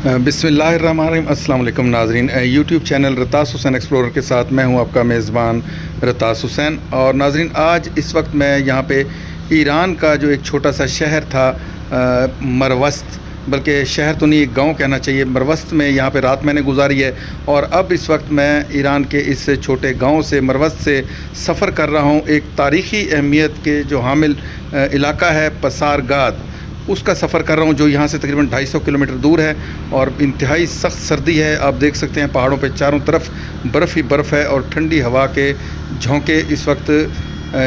बिस्मिल्लाहिर्रहमानिर्रहीम। अस्सलाम वालेकुम नाज़रीन, यूट्यूब चैनल रतास हुसैन एक्सप्लोरर के साथ मैं हूं आपका मेज़बान रतास हुसैन। और नाज़रीन, आज इस वक्त मैं यहां पे ईरान का जो एक छोटा सा शहर था मरवस्त, बल्कि शहर तो नहीं, एक गांव कहना चाहिए, मरवस्त में यहाँ पे रात मैंने गुजारी है। और अब इस वक्त मैं ईरान के इस छोटे गांव से, मरवस्त से सफ़र कर रहा हूँ। एक तारीख़ी अहमियत के जो हामिल इलाका है पसारगाद, उसका सफ़र कर रहा हूँ, जो यहाँ से तकरीबन 250 किलोमीटर दूर है। और इंतहाई सख्त सर्दी है, आप देख सकते हैं पहाड़ों पे चारों तरफ बर्फ़ ही बर्फ़ है और ठंडी हवा के झोंके। इस वक्त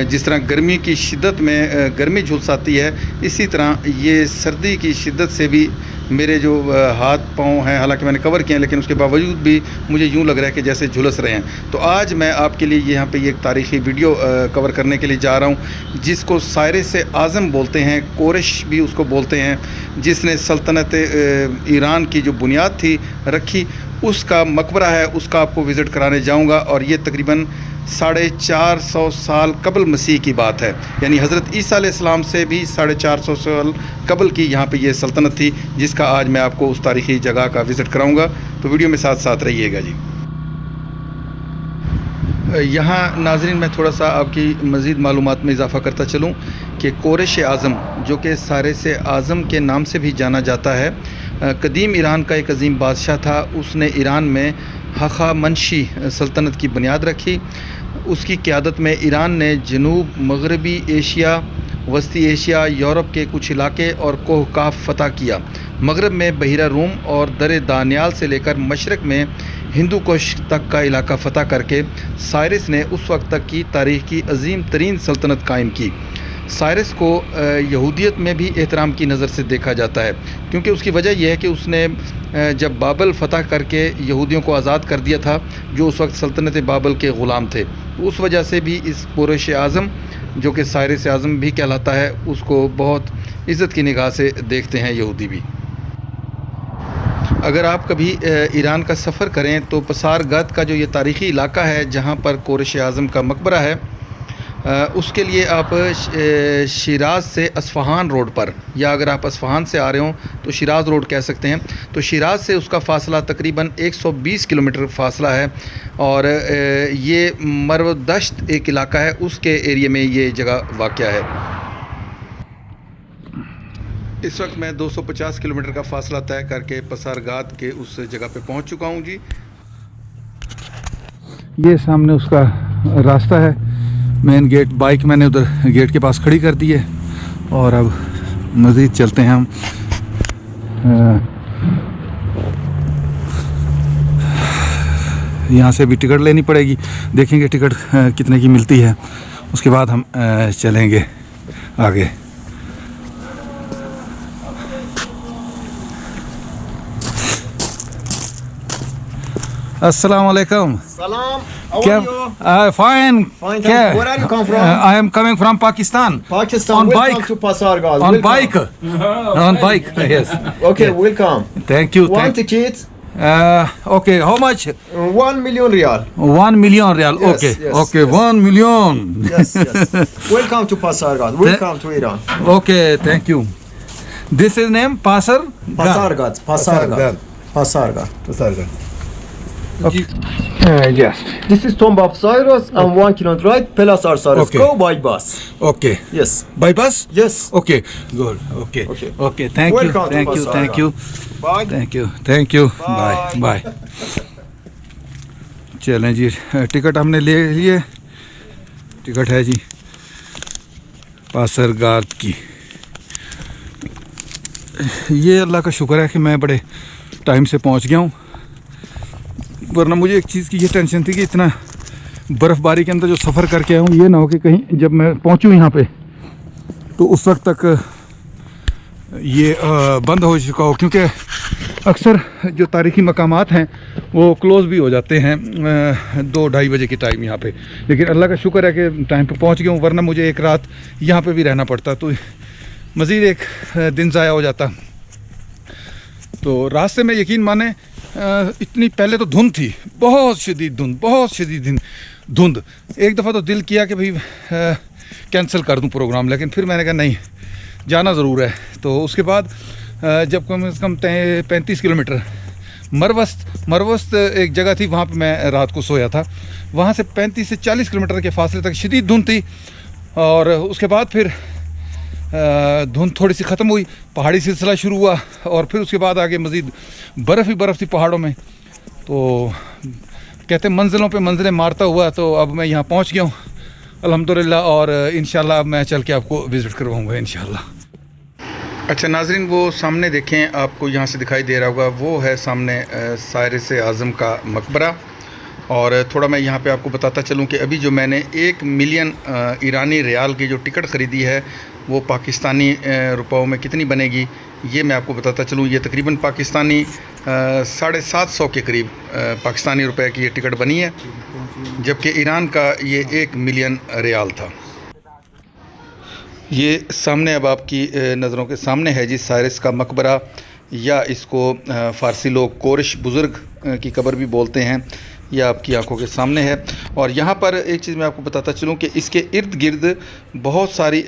जिस तरह गर्मी की शिद्दत में गर्मी झुलसाती है, इसी तरह ये सर्दी की शिद्दत से भी मेरे जो हाथ पाँव हैं, हालांकि मैंने कवर किए हैं, लेकिन उसके बावजूद भी मुझे यूँ लग रहा है कि जैसे झुलस रहे हैं। तो आज मैं आपके लिए यहाँ पे ये एक तारीख़ी वीडियो कवर करने के लिए जा रहा हूँ, जिसको साइरस आज़म बोलते हैं, कोरिश भी उसको बोलते हैं, जिसने सल्तनत ईरान की जो बुनियाद थी रखी, उसका मकबरा है, उसका आपको विज़िट कराने जाऊँगा। और ये तकरीबन 450 साल कबल मसीह की बात है, यानी हज़रत ईसा अलैहिस्सलाम से भी 450 साल कबल की यहाँ पे ये सल्तनत थी, जिसका आज मैं आपको उस तारीख़ी जगह का विज़िट कराऊंगा। तो वीडियो में साथ साथ रहिएगा जी। यहाँ नाज़रीन मैं थोड़ा सा आपकी मज़ीद मालूमात में इजाफ़ा करता चलूँ कि कोरिश आज़म, जो कि सारिस आज़म के नाम से भी जाना जाता है, कदीम ईरान का एक अजीम बादशाह था। उसने ईरान में हख़ामनशी सल्तनत की बुनियाद रखी। उसकी क़यादत में ईरान ने जनूब मगरबी एशिया, वस्ती एशिया, यूरोप के कुछ इलाके और कोह काफ फ़तह किया। मगरब में बहिरा रूम और दर दानियाल से लेकर मशरक़ में हिंदू कुश तक का इलाका फ़तह करके साइरस ने उस वक्त तक की तारीख़ की अजीम तरीन सल्तनत कायम की। साइरस को यहूदियत में भी एहतराम की नज़र से देखा जाता है, क्योंकि उसकी वजह यह है कि उसने जब बाबल फ़तह करके यहूदियों को आज़ाद कर दिया था, जो उस वक्त सल्तनत बाबल के ग़ुलाम थे। उस वजह से भी इस कोरिश आज़म, जो कि साइरस आज़म भी कहलाता है, उसको बहुत इज़्ज़त की निगाह से देखते हैं यहूदी भी। अगर आप कभी ईरान का सफ़र करें तो पसारगाद का जो ये तारीख़ी इलाका है, जहाँ पर कोरिश आज़म का मकबरा है, उसके लिए आप शिराज़ से अस्फ़हान रोड पर, या अगर आप अस्फ़हान से आ रहे हों तो शिराज़ रोड कह सकते हैं, तो शिराज़ से उसका फ़ासला तकरीबन 120 किलोमीटर फ़ासला है। और ये मरवदश्त एक इलाका है, उसके एरिया में ये जगह वाक़या है। इस वक्त मैं 250 किलोमीटर का फ़ासला तय करके पसारगाद के उस जगह पे पहुंच चुका हूं जी। ये सामने उसका रास्ता है, मेन गेट। बाइक मैंने उधर गेट के पास खड़ी कर दी है और अब मज़ीद चलते हैं हम। यहाँ से भी टिकट लेनी पड़ेगी, देखेंगे टिकट कितने की मिलती है, उसके बाद हम चलेंगे आगे। अस्सलाम वालेकुम। Salam. How are you? Fine. Fine. Thank you. Where are you come from? I am coming from Pakistan. Pakistan. On Welcome bike. to Pasargad. On Welcome. bike. On bike. Yes. Okay. Yeah. Welcome. Thank you. One Thank. ticket. Okay. How much? 1 million real. 1 million real. Yes, Okay. yes, Okay. yes. 1 million. Yes. Yes. Welcome to Pasargad. Welcome to Iran. Okay. Thank you. This is name Pasar. Pasargad. Pasargad. Pasargad. Okay. Yes. This is tomb of Cyrus and 1 kilometer right. Palace or Cyrus. Okay. Go by bus. Okay. Yes. By bus? Yes. Okay. Good. Okay. Okay. Okay. Thank you. Welcome to Thank you. Pasargad. Thank you. Bye. Thank you, thank you, bye Bye. Bye. चलें जी, ticket हमने ले लिए। Ticket है जी पासरगाद की। ये अल्लाह का शुक्र है कि मैं बड़े टाइम से पहुंच गया हूं, वरना मुझे एक चीज़ की ये टेंशन थी कि इतना बर्फ़बारी के अंदर जो सफ़र करके आया हूँ, ये ना हो कि कहीं जब मैं पहुंचूँ यहाँ पे तो उस वक्त तक ये बंद हो चुका हो, क्योंकि अक्सर जो तारीख़ी मकामात हैं वो क्लोज़ भी हो जाते हैं 2-2:30 बजे की टाइम यहाँ पे। लेकिन अल्लाह का शुक्र है कि टाइम पे पहुँच गया हूँ, वरना मुझे एक रात यहाँ पे भी रहना पड़ता तो मज़ीद एक दिन ज़ाया हो जाता। तो रास्ते में यकीन माने इतनी पहले तो धुंध थी, बहुत शदीद धुंध। एक दफ़ा तो दिल किया कि भाई कैंसिल कर दूं प्रोग्राम, लेकिन फिर मैंने कहा नहीं, जाना ज़रूर है। तो उसके बाद जब कम से कम 35 किलोमीटर मरवस्त एक जगह थी, वहाँ पे मैं रात को सोया था। वहाँ से 35 से 40 किलोमीटर के फासले तक शदीद धुंध थी, और उसके बाद फिर धुंध थोड़ी सी ख़त्म हुई, पहाड़ी सिलसिला शुरू हुआ, और फिर उसके बाद आगे मज़ीद बर्फ़ ही बर्फ़ थी पहाड़ों में। तो कहते हैं मंजिलों पे मंजिलें मारता हुआ, तो अब मैं यहाँ पहुँच गया हूँ अल्हम्दुलिल्लाह, और इंशाल्लाह अब मैं चल के आपको विज़िट करवाऊँगा इंशाल्लाह। अच्छा नाज़रीन, वो सामने देखें, आपको यहाँ से दिखाई दे रहा होगा, वो है सामने साइरस आज़म का मकबरा। और थोड़ा मैं यहाँ पे आपको बताता चलूँ कि अभी जो मैंने 1 मिलियन ईरानी रियाल की जो टिकट ख़रीदी है, वो पाकिस्तानी रुपयों में कितनी बनेगी, ये मैं आपको बताता चलूँ। ये तकरीबन पाकिस्तानी 750 के करीब पाकिस्तानी रुपए की ये टिकट बनी है, जबकि ईरान का ये 1 मिलियन रियाल था। ये सामने अब आपकी नज़रों के सामने है जी साइरस का मकबरा, या इसको फ़ारसी लोग कोरश बुज़ुर्ग की कब्र भी बोलते हैं। यह आपकी आंखों के सामने है। और यहाँ पर एक चीज़ मैं आपको बताता चलूँ कि इसके इर्द गिर्द बहुत सारी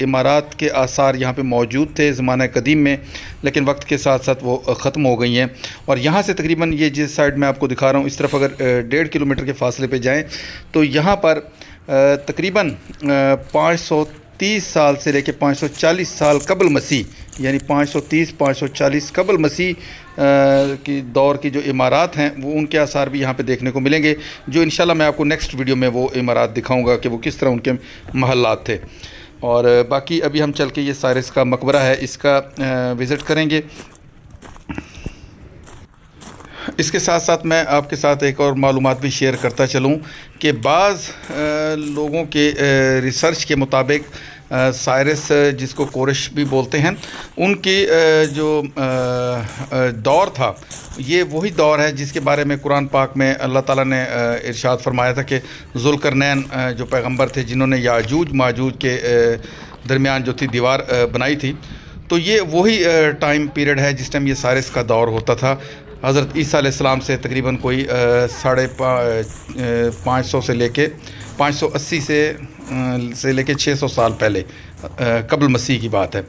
इमारत के आसार यहाँ पे मौजूद थे ज़माना कदीम में, लेकिन वक्त के साथ साथ वो ख़त्म हो गई हैं। और यहाँ से तकरीबन ये जिस साइड मैं आपको दिखा रहा हूँ, इस तरफ अगर 1.5 किलोमीटर के फासले पे जाएँ तो यहाँ पर तकरीबन 530 साल से लेकर 540 साल कबल मसीह, यानी 530-540 कबल मसीह की दौर की जो इमारत हैं, वो उनके आसार भी यहाँ पे देखने को मिलेंगे, जो इंशाल्लाह मैं आपको नेक्स्ट वीडियो में वो इमारत दिखाऊंगा कि वो किस तरह उनके महल्लात थे। और बाकी अभी हम चल के ये साइरस का मकबरा है, इसका विज़िट करेंगे। इसके साथ साथ मैं आपके साथ एक और मालूमात भी शेयर करता चलूँ कि बाज़ लोगों के रिसर्च के मुताबिक साइरस, जिसको कोरश भी बोलते हैं, उनकी जो दौर था, ये वही दौर है जिसके बारे में कुरान पाक में अल्लाह ताला ने इरशाद फरमाया था कि ज़ुल्करनैन जो पैगंबर थे, जिन्होंने याजूज माजूज के दरमियान जो थी दीवार बनाई थी, तो ये वही टाइम पीरियड है जिस टाइम ये साइरस का दौर होता था। हज़रत ईसा अलैहिस्सलाम से तकरीबन कोई 550 से लेके 580 से लेके 600 साल पहले कबल मसीह की बात है।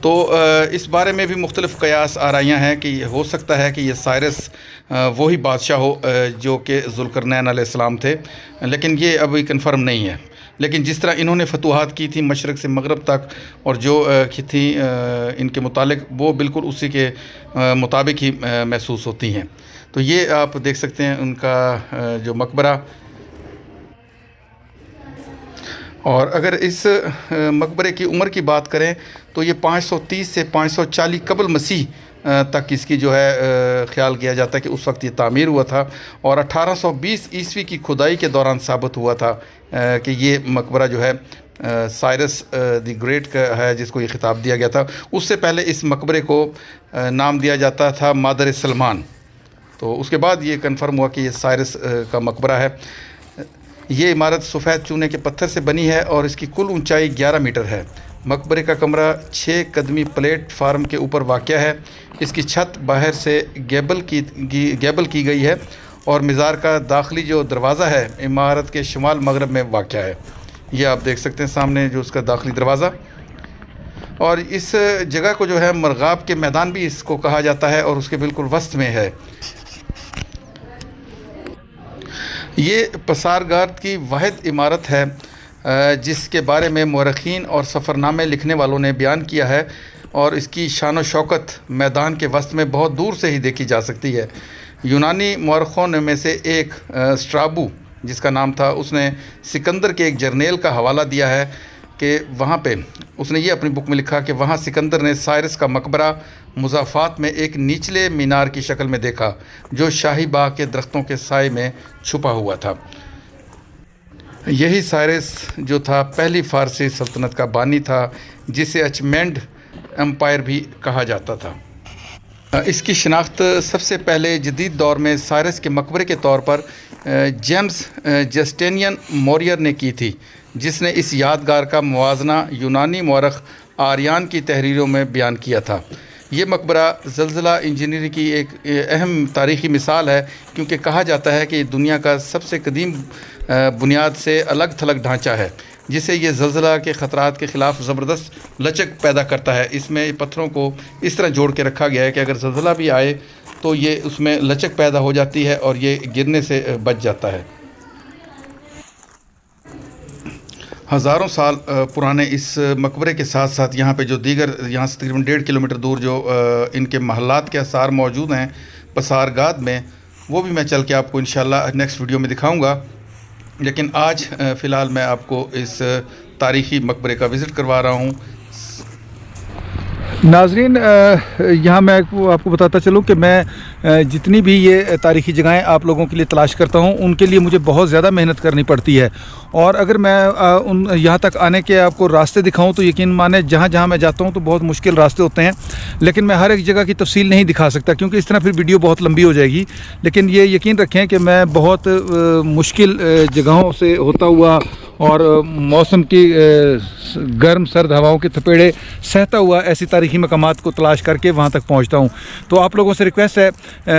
तो इस बारे में भी मुख्तलिफ़ क़यास आराइयाँ हैं कि हो सकता है कि ये साइरस वही बादशाह हो जो कि ज़ुल्करनैन अलैहिस्सलाम थे, लेकिन ये अभी कन्फर्म नहीं है। लेकिन जिस तरह इन्होंने फतूहात की थी मशरक़ से मगरब तक, और जो थी इनके मुतालिक, वो बिल्कुल उसी के मुताबिक ही महसूस होती हैं। तो ये आप देख सकते हैं उनका जो मकबरा। और अगर इस मकबरे की उम्र की बात करें तो ये 530 से 540 कबल मसीह तक इसकी जो है ख़्याल किया जाता है कि उस वक्त ये तामीर हुआ था, और 1820 ईस्वी की खुदाई के दौरान साबित हुआ था कि ये मकबरा जो है साइरस द ग्रेट का है, जिसको ये ख़िताब दिया गया था। उससे पहले इस मकबरे को नाम दिया जाता था मादर सलमान। तो उसके बाद ये कन्फर्म हुआ कि ये साइरस का मकबरा है। ये इमारत सफ़ेद चूने के पत्थर से बनी है और इसकी कुल ऊंचाई 11 मीटर है। मकबरे का कमरा 6 कदमी प्लेटफार्म के ऊपर वाक़या है। इसकी छत बाहर से गेबल की गई है, और मज़ार का दाखिली जो दरवाज़ा है इमारत के शुमाल मगरब में वाक़या है। ये आप देख सकते हैं सामने जो उसका दाखिली दरवाज़ा। और इस जगह को जो है मरगाब के मैदान भी इसको कहा जाता है, और उसके बिल्कुल वस्त में है। ये पसारगार की वाहिद इमारत है जिसके बारे में मुअर्रिखीन और सफ़रनामे लिखने वालों ने बयान किया है, और इसकी शान व शौकत मैदान के वस्त में बहुत दूर से ही देखी जा सकती है। यूनानी मुअर्रिखों में से एक स्ट्राबू जिसका नाम था, उसने सिकंदर के एक जर्नेल का हवाला दिया है कि वहाँ पे उसने ये अपनी बुक में लिखा कि वहाँ सिकंदर ने साइरस का मकबरा मुज़ाफ़ात में एक निचले मीनार की शक्ल में देखा, जो शाही बाग के दरख्तों के साए में छुपा हुआ था। यही साइरस जो था पहली फ़ारसी सल्तनत का बानी था, जिसे अचमेंड एम्पायर भी कहा जाता था। इसकी शिनाख्त सबसे पहले जदीद दौर में साइरस के मकबरे के तौर पर जेम्स जस्टेनियन मोरियर ने की थी, जिसने इस यादगार का मुवाजना यूनानी मौरख आर्यान की तहरीरों में बयान किया था। ये मकबरा ज़लज़ला इंजीनियरिंग की एक अहम तारीख़ी मिसाल है, क्योंकि कहा जाता है कि दुनिया का सबसे कदीम बुनियाद से अलग थलग ढांचा है। جسے یہ زلزلہ کے خطرات کے خلاف زبردست لچک پیدا کرتا ہے. اس میں پتھروں کو اس طرح جوڑ کے رکھا گیا ہے کہ اگر زلزلہ بھی آئے تو یہ اس میں لچک پیدا ہو جاتی ہے اور یہ گرنے سے بچ جاتا ہے. ہزاروں سال پرانے اس مقبرے کے ساتھ ساتھ یہاں پہ جو دیگر یہاں سے تقریباً 1.5 کلومیٹر دور جو ان کے محلات کے آثار موجود ہیں پسارگاد میں، وہ بھی میں چل کے آپ کو انشاءاللہ نیکسٹ ویڈیو میں دکھاؤں گا. لیکن آج فی الحال میں آپ کو اس تاریخی مقبرے کا وزٹ کروا رہا ہوں. ناظرین، یہاں میں آپ کو بتاتا چلوں کہ میں جتنی بھی یہ تاریخی جگہیں آپ لوگوں کے لیے تلاش کرتا ہوں ان کے لیے مجھے بہت زیادہ محنت کرنی پڑتی ہے. اور اگر میں یہاں تک آنے کے آپ کو راستے دکھاؤں تو یقین مانیں جہاں جہاں میں جاتا ہوں تو بہت مشکل راستے ہوتے ہیں، لیکن میں ہر ایک جگہ کی تفصیل نہیں دکھا سکتا کیونکہ اس طرح پھر ویڈیو بہت لمبی ہو جائے گی. لیکن یہ یقین رکھیں کہ میں بہت مشکل جگہوں سے ہوتا ہوا اور موسم کی گرم سرد ہواؤں کے تھپیڑے سہتا ہوا ایسی تاریخی مقامات کو تلاش کر کے وہاں تک پہنچتا ہوں. تو آپ لوگوں سے ریکویسٹ ہے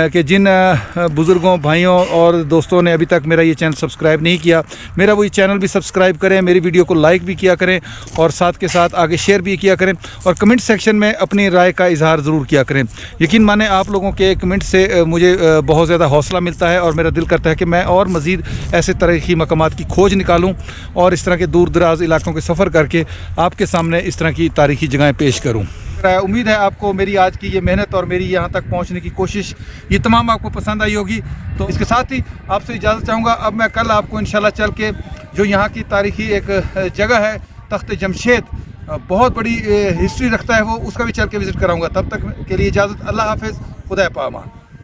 کہ جن بزرگوں، بھائیوں اور دوستوں نے ابھی تک میرا یہ چینل سبسکرائب نہیں کیا، میرا وہ چینل بھی سبسکرائب کریں، میری ویڈیو کو لائک بھی کیا کریں اور ساتھ کے ساتھ آگے شیئر بھی کیا کریں اور کمنٹ سیکشن میں اپنی رائے کا اظہار ضرور کیا کریں. یقین مانیں آپ لوگوں کے کمنٹ سے مجھے بہت زیادہ حوصلہ ملتا ہے اور میرا دل کرتا ہے کہ میں اور مزید ایسے تاریخی مقامات کی کھوج نکالوں اور اس طرح کے دور دراز علاقوں کے سفر کر کے آپ کے سامنے اس طرح کی تاریخی جگہیں پیش کروں. امید ہے آپ کو میری آج کی یہ محنت اور میری یہاں تک پہنچنے کی کوشش یہ تمام آپ کو پسند آئی ہوگی. تو اس کے ساتھ ہی آپ سے اجازت چاہوں گا. اب میں کل آپ کو انشاءاللہ چل کے جو یہاں کی تاریخی ایک جگہ ہے تخت جمشید، بہت بڑی ہسٹری رکھتا ہے وہ، اس کا بھی چل کے وزٹ کراؤں گا. تب تک کے لیے اجازت. اللہ حافظ. خدا پامان.